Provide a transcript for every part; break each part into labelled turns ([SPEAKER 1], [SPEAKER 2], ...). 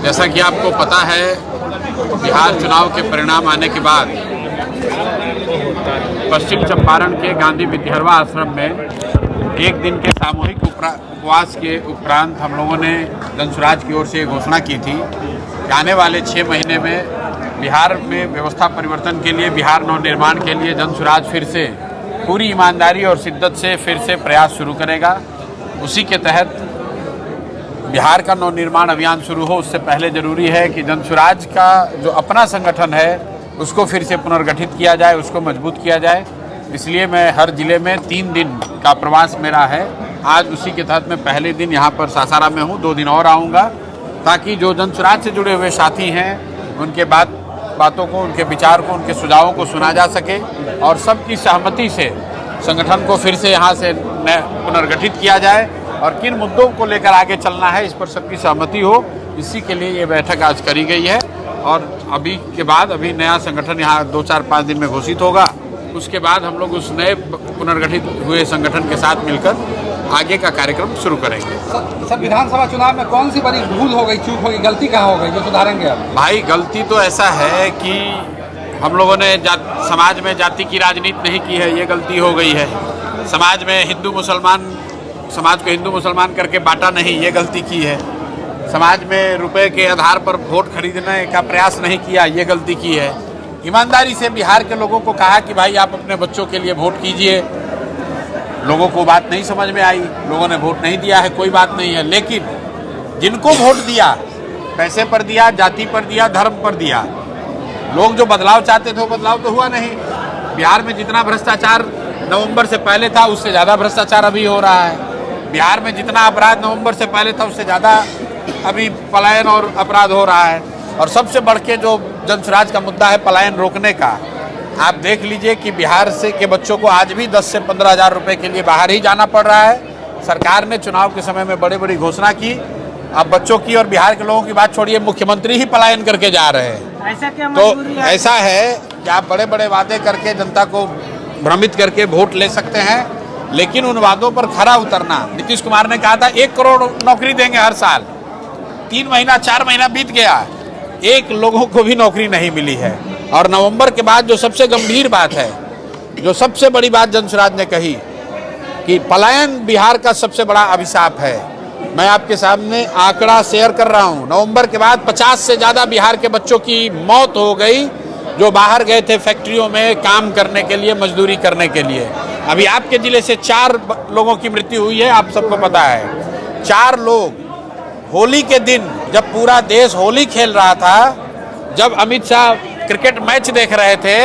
[SPEAKER 1] जैसा कि आपको पता है, बिहार चुनाव के परिणाम आने के बाद पश्चिम चंपारण के गांधी विद्यारवा आश्रम में एक दिन के सामूहिक उपवास के उपरांत हम लोगों ने जनसुराज की ओर से घोषणा की थी कि आने वाले 6 महीने में बिहार में व्यवस्था परिवर्तन के लिए, बिहार नवनिर्माण के लिए जनसुराज फिर से पूरी ईमानदारी और शिद्दत से फिर से प्रयास शुरू करेगा। उसी के तहत बिहार का नवनिर्माण अभियान शुरू हो, उससे पहले ज़रूरी है कि जनसुराज का जो अपना संगठन है उसको फिर से पुनर्गठित किया जाए, उसको मजबूत किया जाए। इसलिए मैं हर जिले में 3 दिन का प्रवास मेरा है। आज उसी के तहत मैं पहले दिन यहाँ पर सासाराम में हूँ, 2 दिन और आऊँगा, ताकि जो जनसुराज से जुड़े हुए साथी हैं उनके बातों को, उनके विचार को, उनके सुझावों को सुना जा सके और सबकी सहमति से संगठन को फिर से यहाँ से पुनर्गठित किया जाए और किन मुद्दों को लेकर आगे चलना है इस पर सबकी सहमति हो। इसी के लिए ये बैठक आज करी गई है और अभी नया संगठन यहाँ 2-4-5 दिन में घोषित होगा। उसके बाद हम लोग उस नए पुनर्गठित हुए संगठन के साथ मिलकर आगे का कार्यक्रम शुरू करेंगे।
[SPEAKER 2] सर, विधानसभा चुनाव में कौन सी बड़ी भूल हो गई, चूक हो गई, गलती कहाँ हो गई जो सुधारेंगे आप?
[SPEAKER 1] भाई, गलती तो ऐसा है कि हम लोगों ने समाज में जाति की राजनीति नहीं की है, ये गलती हो गई है। समाज में समाज को हिंदू मुसलमान करके बांटा नहीं, ये गलती की है। समाज में रुपए के आधार पर वोट खरीदने का प्रयास नहीं किया, ये गलती की है। ईमानदारी से बिहार के लोगों को कहा कि भाई आप अपने बच्चों के लिए वोट कीजिए। लोगों को बात नहीं समझ में आई, लोगों ने वोट नहीं दिया है, कोई बात नहीं है। लेकिन जिनको वोट दिया, पैसे पर दिया, जाति पर दिया, धर्म पर दिया, लोग जो बदलाव चाहते थे वो बदलाव तो हुआ नहीं। बिहार में जितना भ्रष्टाचार नवंबर से पहले था उससे ज़्यादा भ्रष्टाचार अभी हो रहा है। बिहार में जितना अपराध नवंबर से पहले था उससे ज़्यादा अभी पलायन और अपराध हो रहा है। और सबसे बढ़ के जो जनसुराज का मुद्दा है पलायन रोकने का, आप देख लीजिए कि बिहार से के बच्चों को आज भी 10 से 15 हज़ार रुपये के लिए बाहर ही जाना पड़ रहा है। सरकार ने चुनाव के समय में बड़ी घोषणा की। अब बच्चों की और बिहार के लोगों की बात छोड़िए, मुख्यमंत्री ही पलायन करके जा रहे हैं।
[SPEAKER 2] ऐसा क्या
[SPEAKER 1] तो ऐसा है कि आप बड़े वादे करके जनता को भ्रमित करके वोट ले सकते हैं, लेकिन उन वादों पर खरा उतरना। नीतीश कुमार ने कहा था 1 करोड़ नौकरी देंगे हर साल, 3 महीना 4 महीना बीत गया, 1 लोगों को भी नौकरी नहीं मिली है। और नवंबर के बाद जो सबसे गंभीर बात है, जो सबसे बड़ी बात जनसुराज ने कही कि पलायन बिहार का सबसे बड़ा अभिशाप है। मैं आपके सामने आंकड़ा शेयर कर रहा हूं। नवंबर के बाद 50 से ज़्यादा बिहार के बच्चों की मौत हो गई जो बाहर गए थे फैक्ट्रियों में काम करने के लिए, मजदूरी करने के लिए। अभी आपके जिले से 4 लोगों की मृत्यु हुई है, आप सबको पता है। 4 लोग होली के दिन, जब पूरा देश होली खेल रहा था, जब अमित शाह क्रिकेट मैच देख रहे थे,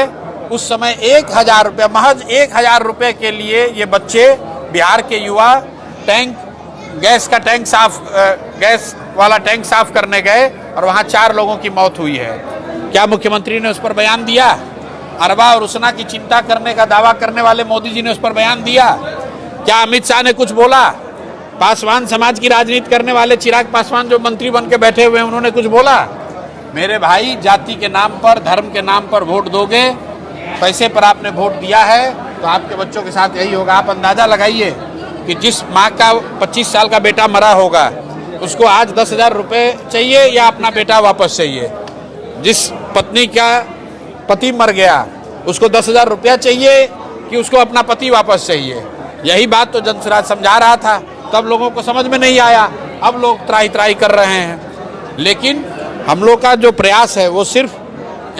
[SPEAKER 1] उस समय 1000 रुपये, महज 1000 रुपये के लिए ये बच्चे, बिहार के युवा गैस वाला टैंक साफ करने गए और वहाँ 4 लोगों की मौत हुई है। क्या मुख्यमंत्री ने उस पर बयान दिया? अरबा और उसना की चिंता करने का दावा करने वाले मोदी जी ने उस पर बयान दिया? क्या अमित शाह ने कुछ बोला? पासवान समाज की राजनीति करने वाले चिराग पासवान जो मंत्री बन के बैठे हुए हैं, उन्होंने कुछ बोला? मेरे भाई, जाति के नाम पर, धर्म के नाम पर वोट दोगे, पैसे पर आपने वोट दिया है, तो आपके बच्चों के साथ यही होगा। आप अंदाज़ा लगाइए कि जिस माँ का 25 साल का बेटा मरा होगा, उसको आज 10,000 रुपये चाहिए या अपना बेटा वापस चाहिए? जिस पत्नी का पति मर गया, उसको 10,000 रुपया चाहिए कि उसको अपना पति वापस चाहिए? यही बात तो जनसुराज समझा रहा था, तब लोगों को समझ में नहीं आया। अब लोग त्राही कर रहे हैं। लेकिन हम लोग का जो प्रयास है वो सिर्फ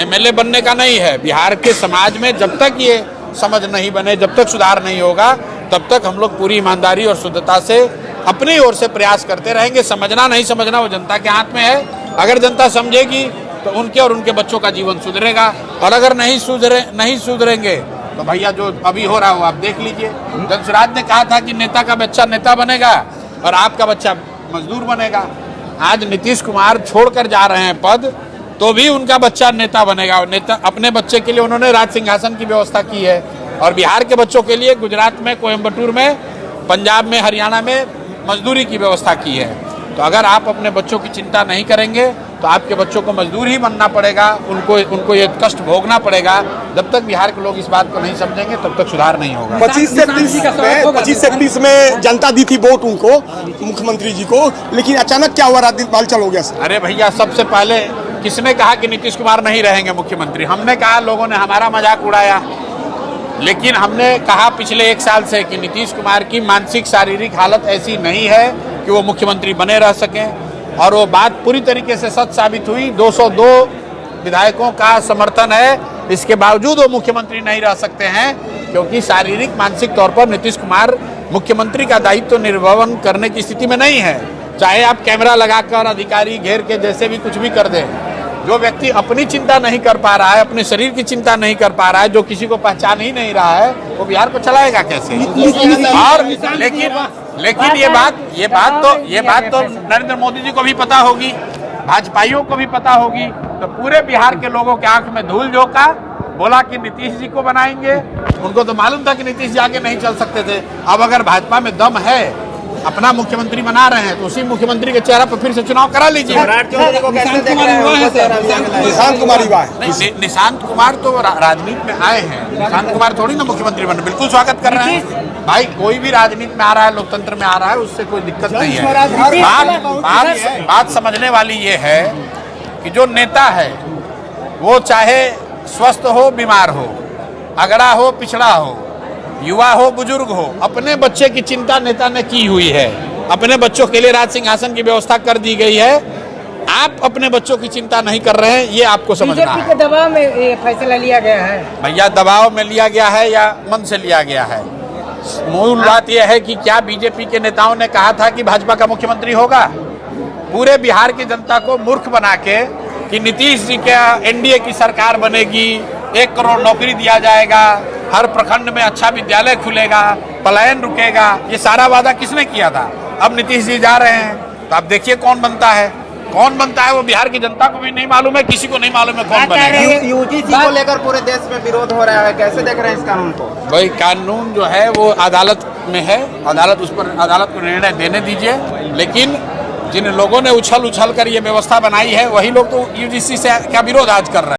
[SPEAKER 1] MLA बनने का नहीं है। बिहार के समाज में जब तक ये समझ नहीं बने, जब तक सुधार नहीं होगा, तब तक हम लोग पूरी ईमानदारी और शुद्धता से अपनी ओर से प्रयास करते रहेंगे। समझना नहीं समझना वो जनता के हाथ में है। अगर जनता समझेगी तो उनके और उनके बच्चों का जीवन सुधरेगा, और अगर नहीं सुधरेंगे तो भैया जो अभी हो रहा हो आप देख लीजिए। जनसुराज ने कहा था कि नेता का बच्चा नेता बनेगा और आपका बच्चा मजदूर बनेगा। आज नीतीश कुमार छोड़कर जा रहे हैं पद, तो भी उनका बच्चा नेता बनेगा। नेता अपने बच्चे के लिए उन्होंने राज सिंहासन की व्यवस्था की है, और बिहार के बच्चों के लिए गुजरात में, कोयम्बटूर में, पंजाब में, हरियाणा में मजदूरी की व्यवस्था की है। तो अगर आप अपने बच्चों की चिंता नहीं करेंगे तो आपके बच्चों को मजदूर ही बनना पड़ेगा, उनको ये कष्ट भोगना पड़ेगा। जब तक बिहार के लोग इस बात को नहीं समझेंगे तब तक सुधार नहीं होगा।
[SPEAKER 3] 25 से 30 में जनता दी थी वोट उनको, मुख्यमंत्री जी को, लेकिन अचानक क्या हुआ, रात दिन बालचल हो गया सर।
[SPEAKER 1] अरे भैया, सबसे पहले किसने कहा कि नीतीश कुमार नहीं रहेंगे मुख्यमंत्री? हमने कहा, लोगों ने हमारा मजाक उड़ाया। लेकिन हमने कहा पिछले 1 साल से कि नीतीश कुमार की मानसिक शारीरिक हालत ऐसी नहीं है कि वो मुख्यमंत्री बने रह सकें, और वो बात पूरी तरीके से सच साबित हुई। 202 विधायकों का समर्थन है, इसके बावजूद वो मुख्यमंत्री नहीं रह सकते हैं, क्योंकि शारीरिक मानसिक तौर पर नीतीश कुमार मुख्यमंत्री का दायित्व निर्वहन करने की स्थिति में नहीं है। चाहे आप कैमरा लगाकर, अधिकारी घेर के, जैसे भी कुछ भी कर दें, जो व्यक्ति अपनी चिंता नहीं कर पा रहा है, अपने शरीर की चिंता नहीं कर पा रहा है, जो किसी को पहचान ही नहीं रहा है, वो बिहार को चलाएगा कैसे? और लेकिन ये बात तो नरेंद्र मोदी जी को भी पता होगी, भाजपाइयों को भी पता होगी। तो पूरे बिहार के लोगों के आंख में धूल झोंका, बोला कि नीतीश जी को बनाएंगे। उनको तो मालूम था कि नीतीश जी आगे नहीं चल सकते थे। अब अगर भाजपा में दम है, अपना मुख्यमंत्री बना रहे हैं, तो उसी मुख्यमंत्री के चेहरा पर फिर से चुनाव करा लीजिए।
[SPEAKER 3] निशांत कुमार युवा है।
[SPEAKER 1] नहीं, निशांत कुमार तो राजनीति में आए हैं, निशांत कुमार थोड़ी ना मुख्यमंत्री बने। बिल्कुल स्वागत कर रहे हैं भाई, कोई भी राजनीति में आ रहा है, लोकतंत्र में आ रहा है, उससे कोई दिक्कत नहीं है। बात समझने वाली ये है कि जो नेता है वो चाहे स्वस्थ हो, बीमार हो, अगड़ा हो, पिछड़ा हो, युवा हो, बुजुर्ग हो, अपने बच्चे की चिंता नेता ने की हुई है। अपने बच्चों के लिए राज सिंहासन की व्यवस्था कर दी गई है। आप अपने बच्चों की चिंता नहीं कर रहे हैं, ये आपको समझना है।
[SPEAKER 4] बीजेपी के दबाव में ये फैसला लिया गया है
[SPEAKER 1] भैया, दबाव में लिया गया है या मन से लिया गया है? मूल बात यह है कि क्या बीजेपी के नेताओं ने कहा था कि भाजपा का मुख्यमंत्री होगा? पूरे बिहार की जनता को मूर्ख बना के कि नीतीश जी का एनडीए की सरकार बनेगी, 1 करोड़ नौकरी दिया जाएगा, हर प्रखंड में अच्छा विद्यालय खुलेगा, पलायन रुकेगा, ये सारा वादा किसने किया था? अब नीतीश जी जा रहे हैं, तो अब देखिए कौन बनता है। कौन बनता है वो बिहार की जनता को भी नहीं मालूम है, किसी को नहीं मालूम है कौन बनेगा।
[SPEAKER 5] यूजीसी को लेकर पूरे देश में विरोध हो रहा है, कैसे देख रहे हैं इस कानून को?
[SPEAKER 1] भाई, कानून जो है वो अदालत में है, अदालत को निर्णय देने दीजिए। लेकिन जिन लोगों ने उछल कर ये व्यवस्था बनाई है, वही लोग तो यूजीसी से क्या विरोध आज कर रहे हैं।